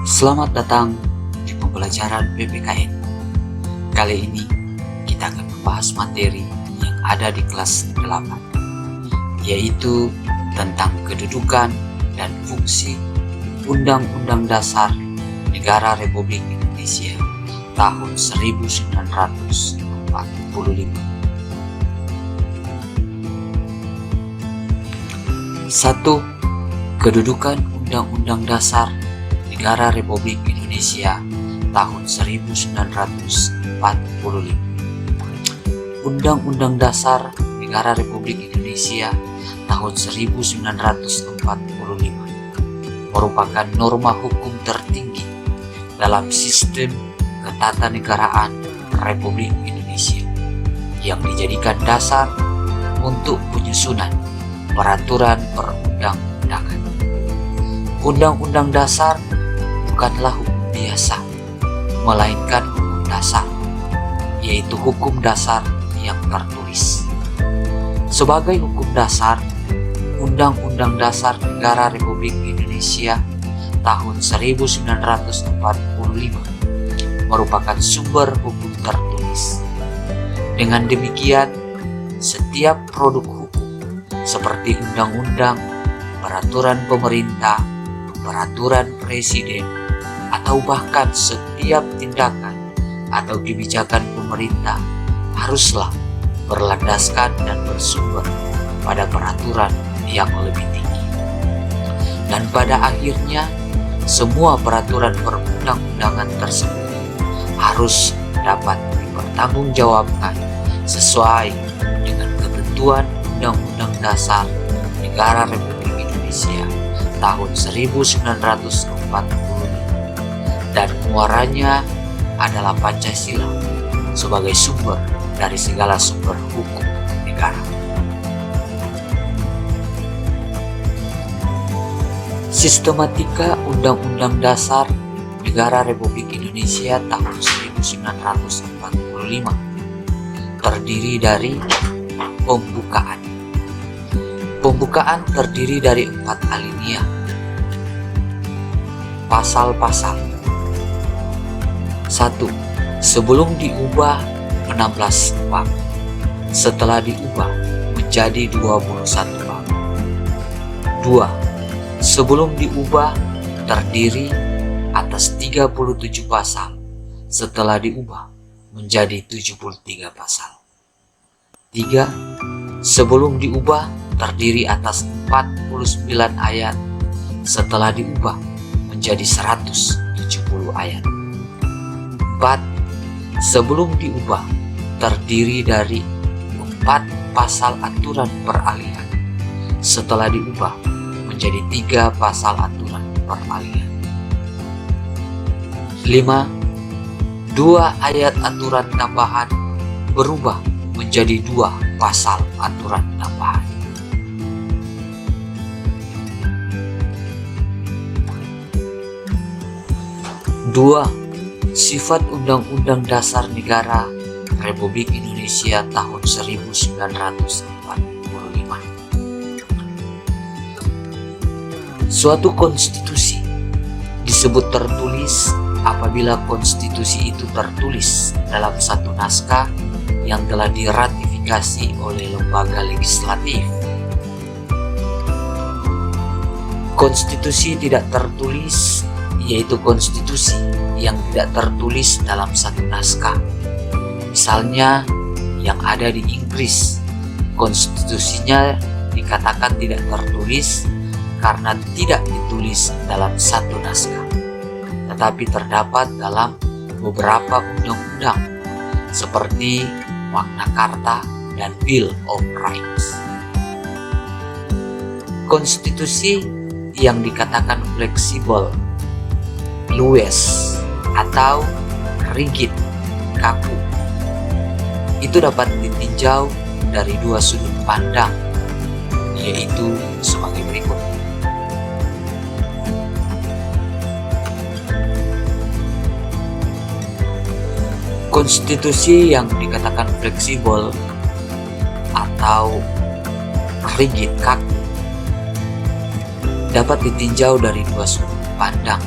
Selamat datang di pembelajaran PPKN. Kali ini kita akan membahas materi yang ada di kelas 8, yaitu tentang kedudukan dan fungsi Undang-Undang Dasar Negara Republik Indonesia tahun 1945. 1. Kedudukan Undang-Undang Dasar Negara Republik Indonesia tahun 1945. Undang-Undang Dasar Negara Republik Indonesia tahun 1945 merupakan norma hukum tertinggi dalam sistem ketatanegaraan Republik Indonesia yang dijadikan dasar untuk penyusunan peraturan perundang-undangan. Undang-undang dasar bukanlah hukum biasa, melainkan hukum dasar, yaitu hukum dasar yang tertulis. Sebagai hukum dasar, Undang-Undang Dasar Negara Republik Indonesia tahun 1945 merupakan sumber hukum tertulis. Dengan demikian, setiap produk hukum seperti undang-undang, peraturan pemerintah, peraturan presiden, atau bahkan setiap tindakan atau kebijakan pemerintah haruslah berlandaskan dan bersumber pada peraturan yang lebih tinggi. Dan pada akhirnya, semua peraturan perundang-undangan tersebut harus dapat dipertanggungjawabkan sesuai dengan ketentuan Undang-Undang Dasar Negara Republik Indonesia tahun 1945 dan muaranya adalah Pancasila sebagai sumber dari segala sumber hukum negara. Sistematika Undang-Undang Dasar Negara Republik Indonesia tahun 1945 terdiri dari pembukaan. Pembukaan terdiri dari 4 alinea. Pasal-pasal. 1. Sebelum diubah 16 bab. Setelah diubah menjadi 21 bab. 2. Sebelum diubah terdiri atas 37 pasal. Setelah diubah menjadi 73 pasal. 3. Sebelum diubah terdiri atas 49 ayat, setelah diubah menjadi 170 ayat. 4. Sebelum diubah terdiri dari 4 pasal aturan peralihan, setelah diubah menjadi 3 pasal aturan peralihan. 5. 2 ayat aturan tambahan berubah menjadi 2 pasal aturan tambahan. 2. Sifat Undang-Undang Dasar Negara Republik Indonesia tahun 1945. Suatu konstitusi disebut tertulis apabila konstitusi itu tertulis dalam satu naskah yang telah diratifikasi oleh lembaga legislatif. Konstitusi tidak tertulis yaitu konstitusi yang tidak tertulis dalam satu naskah. Misalnya yang ada di Inggris, konstitusinya dikatakan tidak tertulis karena tidak ditulis dalam satu naskah, tetapi terdapat dalam beberapa undang-undang seperti Magna Carta dan Bill of Rights. Konstitusi yang dikatakan fleksibel, luwes, atau rigid, kaku, itu dapat ditinjau dari 2 sudut pandang, yaitu sebagai berikut. Konstitusi yang dikatakan fleksibel atau rigid, kaku, dapat ditinjau dari 2 sudut pandang,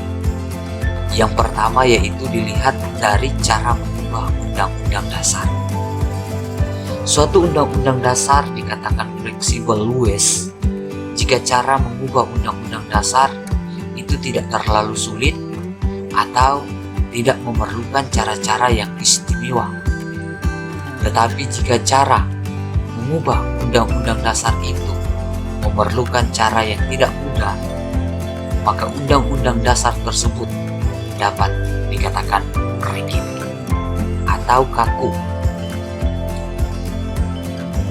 Yang pertama yaitu dilihat dari cara mengubah undang-undang dasar. Suatu undang-undang dasar dikatakan fleksibel luwes jika cara mengubah undang-undang dasar itu tidak terlalu sulit atau tidak memerlukan cara-cara yang istimewa. Tetapi jika cara mengubah undang-undang dasar itu memerlukan cara yang tidak mudah, maka undang-undang dasar tersebut dapat dikatakan rigid atau kaku.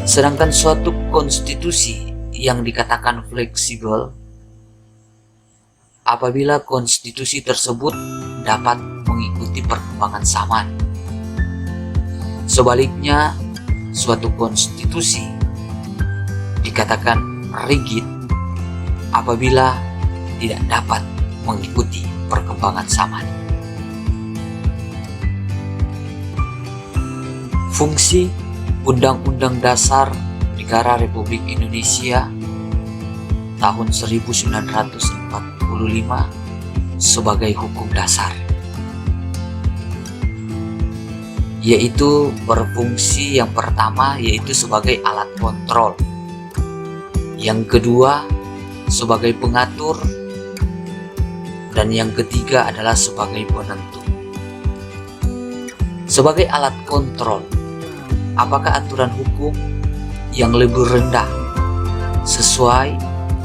Sedangkan suatu konstitusi yang dikatakan fleksibel apabila konstitusi tersebut dapat mengikuti perkembangan zaman. Sebaliknya, suatu konstitusi dikatakan rigid apabila tidak dapat mengikuti perkembangan zaman. Fungsi Undang-Undang Dasar Negara Republik Indonesia tahun 1945 sebagai hukum dasar, yaitu berfungsi yang pertama yaitu sebagai alat kontrol, yang kedua sebagai pengatur, dan yang ketiga adalah sebagai penentu. Sebagai alat kontrol, apakah aturan hukum yang lebih rendah sesuai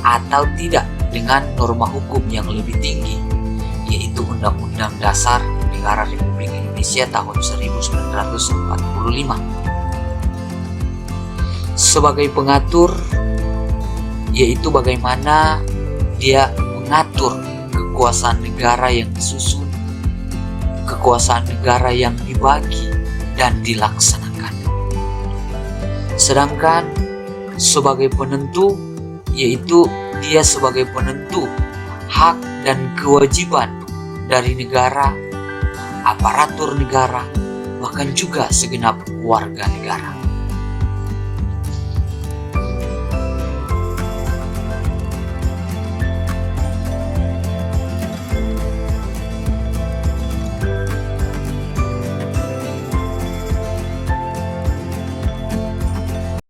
atau tidak dengan norma hukum yang lebih tinggi, yaitu Undang-Undang Dasar Negara Republik Indonesia tahun 1945. Sebagai pengatur, yaitu bagaimana dia mengatur kekuasaan negara yang disusun, kekuasaan negara yang dibagi dan dilaksanakan. Sedangkan sebagai penentu, yaitu dia sebagai penentu hak dan kewajiban dari negara, aparatur negara, bahkan juga segenap warga negara.